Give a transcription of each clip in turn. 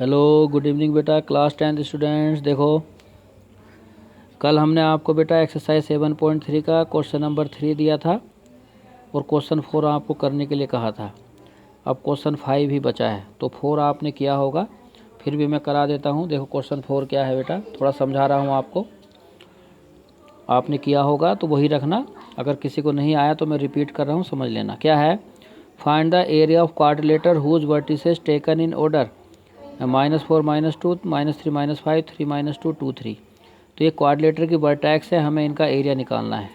Hello good evening बेटा, class 10th students. देखो, कल हमने आपको बेटा एक्सरसाइज 7.3 का क्वेश्चन नंबर 3 दिया था और क्वेश्चन 4 आपको करने के लिए कहा था। अब क्वेश्चन 5 ही बचा है, तो 4 आपने किया होगा, फिर भी मैं करा देता हूँ। देखो क्वेश्चन 4 क्या है बेटा, थोड़ा समझा रहा हूँ आपको। आपने किया होगा तो वही रखना, अगर किसी को नहीं आया तो मैं रिपीट कर रहा हूँ, समझ लेना। क्या है? Find the area of quadrilateral whose vertices taken in order -4 -2 -3 -5 3 -2 2 3। तो ये क्वाड्रिलेटर की वर्टेक्स है, हमें इनका एरिया निकालना है।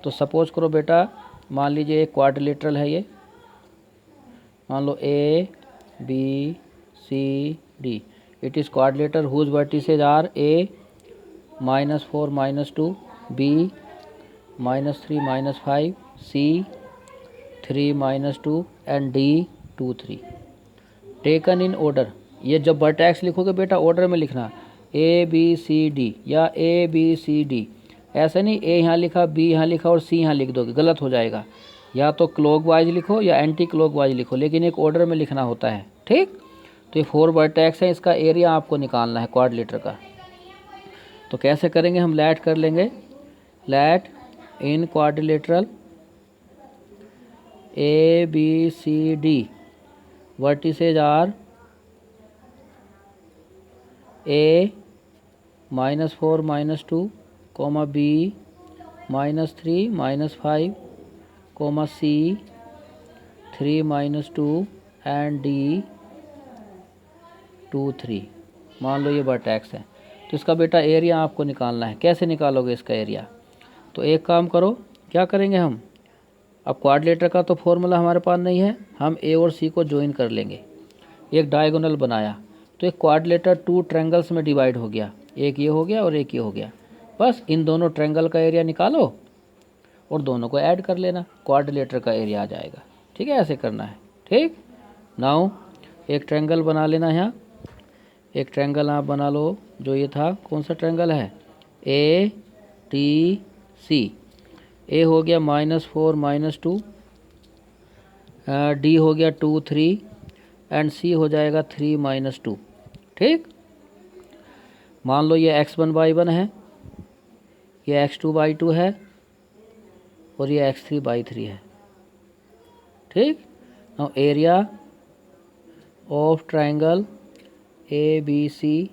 तो सपोज करो बेटा, मान लीजिए एक क्वाड्रिलेटरल है, ये मान लो A B C D। It is quadrilateral whose vertices are A -4 -2 B -3 -5 C 3 -2 and D 2 3। Taken in order. ये जब वर्टेक्स लिखोगे बेटा ऑर्डर में लिखना, ABCD या ABCD। ऐसा नहीं A यहाँ लिखा, B यहाँ लिखा और C यहाँ लिख दोगे, गलत हो जाएगा। या तो क्लॉकवाइज लिखो या एंटी क्लॉकवाइज लिखो, लेकिन एक ऑर्डर में लिखना होता है, ठीक। तो ये 4 वर्टेक्स है, इसका एरिया आपको निकालना है क्वाड्रिलेटर का। तो कैसे करेंगे हम? लेट कर लेंगे। Let in quadrilateral ABCD vertices are A -4 -2, B -3 -5, C 3 -2 and D 2 3। मान लो ये वर्टेक्स है, तो इसका बेटा एरिया आपको निकालना है। कैसे निकालोगे इसका एरिया? तो एक काम करो, क्या करेंगे हम? अब क्वाड्रिलेटर का तो फॉर्मूला हमारे पास नहीं है, हम A और C को ज्वाइन कर लेंगे। एक डायगोनल बनाया तो एक क्वाड्रिलेटर 2 ट्रायंगल्स में डिवाइड हो गया, एक ये हो गया और एक ये हो गया। बस इन दोनों ट्रायंगल का एरिया निकालो और दोनों को ऐड कर लेना, क्वाड्रिलेटर का एरिया आ जाएगा। ठीक है, ऐसे करना है, ठीक। नाउ एक ट्रायंगल बना लेना यहाँ। एक ट्रायंगल आप बना लो, जो ये था, कौन सा ट्रायंगल है? ATC। A हो गया -4 -2, D हो गया 2 3 एंड C हो जाएगा 3 -2, ठीक। मान लो ये x1/1 है, ये x2/2 है और ये x3/3 है, ठीक। Now area of triangle ABC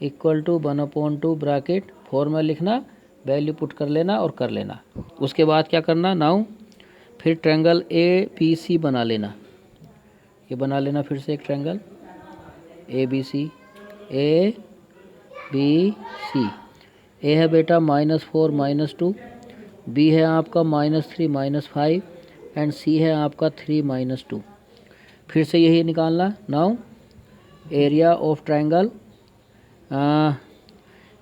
equal to 1/2 bracket, formula लिखना, वैल्यू पुट कर लेना और कर लेना। उसके बाद क्या करना? नाउ फिर ट्रायंगल ABC बना लेना। ये बना लेना फिर से एक ट्रायंगल ABC। ABC A है बेटा -4 -2, B है आपका -3 -5 एंड C है आपका 3 -2। फिर से यही निकालना। नाउ एरिया ऑफ ट्रायंगल,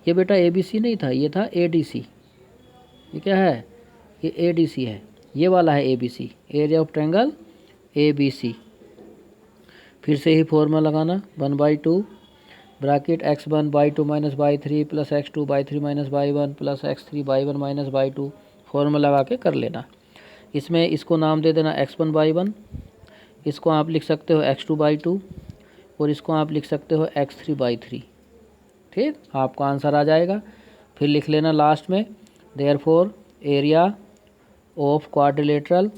ये बेटा ABC नहीं था, ये था ADC। ये क्या है? ये ADC है, ये वाला है ABC। Area of triangle ABC। फिर से ही फॉर्मूला लगाना, 1/2 bracket x1/2 -y3 plus x2/3 -y1 plus x3/1 -y2। Formula लगा के कर लेना। इसमें इसको नाम दे देना x1/1, इसको आप लिख सकते हो x2/2 और इसको आप लिख सकते हो x3/3, ठीक। आपका आंसर आ जाएगा। फिर लिख लेना लास्ट में, therefore area of quadrilateral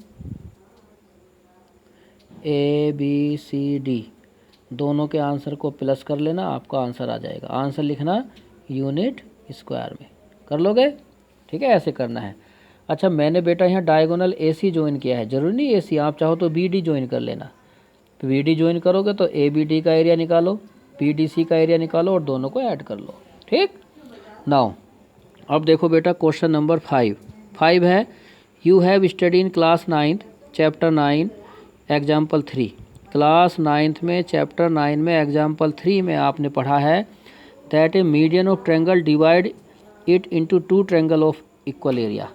ABCD, दोनों के आंसर को प्लस कर लेना, आपका आंसर आ जाएगा। आंसर लिखना यूनिट स्क्वायर में, कर लोगे? ठीक है, ऐसे करना है। अच्छा, मैंने बेटा यहाँ डायगोनल AC ज्वाइन किया है, जरूरी नहीं AC, आप चाहो तो BD ज्वाइन कर लेना। तो BD ज्वाइन करोगे तो ABD का एरिया निकालो, BDC का एरिया निकालो और दोनों को ऐड कर लो, ठीक। नाउ अब देखो बेटा क्वेश्चन नंबर 5 है, you have study in class 9th chapter 9 example 3। Class 9th में चैप्टर 9 में एग्जाम्पल 3 में आपने पढ़ा है that A median of triangle divide it into 2 triangle of equal area,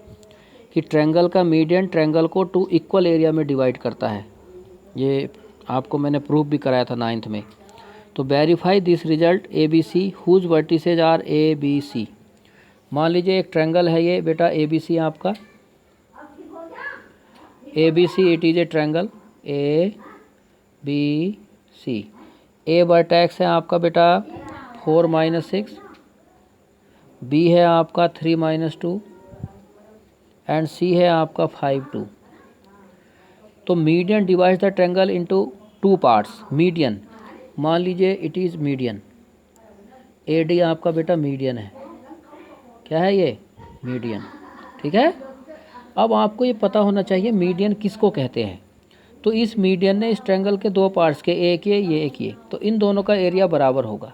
कि ट्रायंगल का मीडियन ट्रायंगल को 2 इक्वल एरिया में डिवाइड करता है। ये आपको मैंने प्रूफ भी कराया था 9th में। तो verify this result ABC whose vertices are ABC। मान लीजिए एक ट्रायंगल है ये बेटा ABC आपका, ABC it is a triangle ABC। A vertex है आपका बेटा 4 - 6, बी है आपका 3 - 2 एंड सी है आपका 5 2। तो median divides the triangle into 2 parts. Median मान लीजिए it is median, A D आपका बेटा मीडियन है। क्या है ये? मीडियन। ठीक है। अब आपको ये पता होना चाहिए मीडियन किसको कहते हैं। तो इस मीडियन ने इस ट्रायंगल के 2 पार्ट्स के, एक ये एक ये, तो इन दोनों का एरिया बराबर होगा।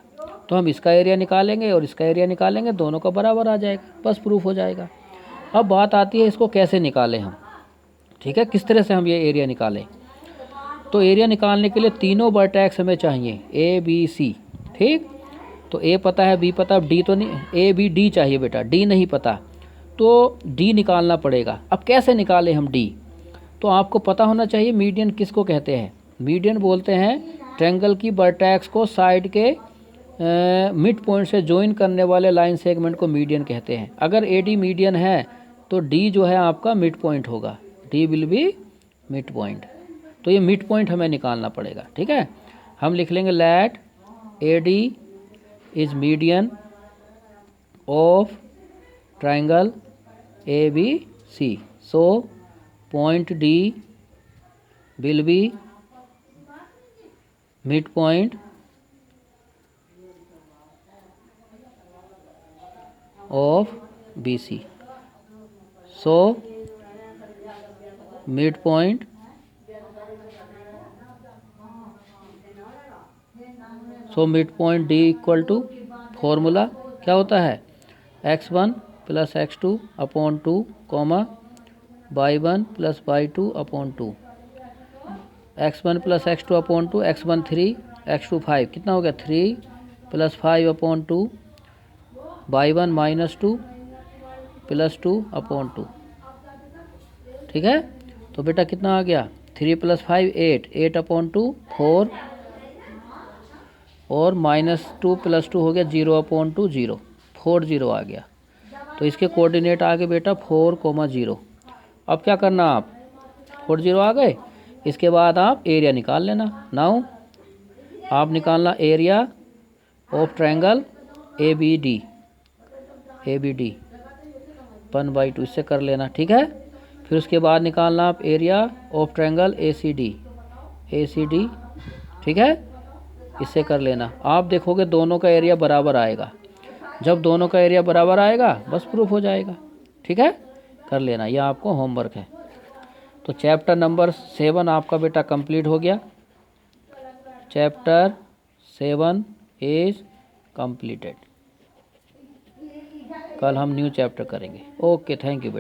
तो हम इसका एरिया निकालेंगे और इसका एरिया निकालेंगे, दोनों का बराबर आ जाएगा, बस प्रूफ हो जाएगा। अब बात आती है इसको कैसे निकालें हम। ठीक है, किस तरह से हम ये एरिया निकालें। तो एरिया निकालने के लिए तीनों वर्टेक्स हमें चाहिए, ए बी सी। ठीक, तो ए पता है, बी पता, डी तो नहीं, ए बी डी चाहिए बेटा, डी नहीं पता, तो डी निकालना पड़ेगा। अब कैसे निकालें हम डी। तो आपको पता होना चाहिए मीडियन किसको कहते हैं। मीडियन बोलते हैं ट्रायंगल की वर्टेक्स को साइड के मिड पॉइंट से ज्वाइन करने वाले लाइन सेगमेंट को मीडियन कहते हैं। अगर ए डी मीडियन है तो डी जो है आपका मिड पॉइंट होगा, D will be mid point. तो ये मिड पॉइंट हमें निकालना पड़ेगा। ठीक है, हम लिख लेंगे let A D is median of triangle A B C. So point D will be mid point of B C. So mid point D equal to formula क्या होता है, x1 + x2 upon 2 comma y1 + y2 upon 2। x1 + x2 upon 2, x1 3 x2 5, कितना हो गया 3 + 5 upon 2, y1 -2 + 2 upon 2। ठीक है, तो बेटा कितना आ गया 3 + 5 8, 8 अपॉन 2 4 और -2 + 2 हो गया 0 अपॉन 2 0, 4 0 आ गया। तो इसके कोऑर्डिनेट आ गए बेटा 4, 0। अब क्या करना आप, 4 0 आ गए, इसके बाद आप एरिया निकाल लेना। नाउ आप निकालना area of triangle A B D 1/2 इससे कर लेना। ठीक है, फिर उसके बाद निकालना आप area of triangle A C D. ठीक है, इससे कर लेना। आप देखोगे दोनों का एरिया बराबर आएगा। जब दोनों का एरिया बराबर आएगा बस प्रूफ हो जाएगा। ठीक है, कर लेना, यह आपको होमवर्क है। तो चैप्टर नंबर 7 आपका बेटा कंप्लीट हो गया। Chapter 7 is completed. कल हम न्यू चैप्टर करेंगे। ओके, थैंक यू बेटा।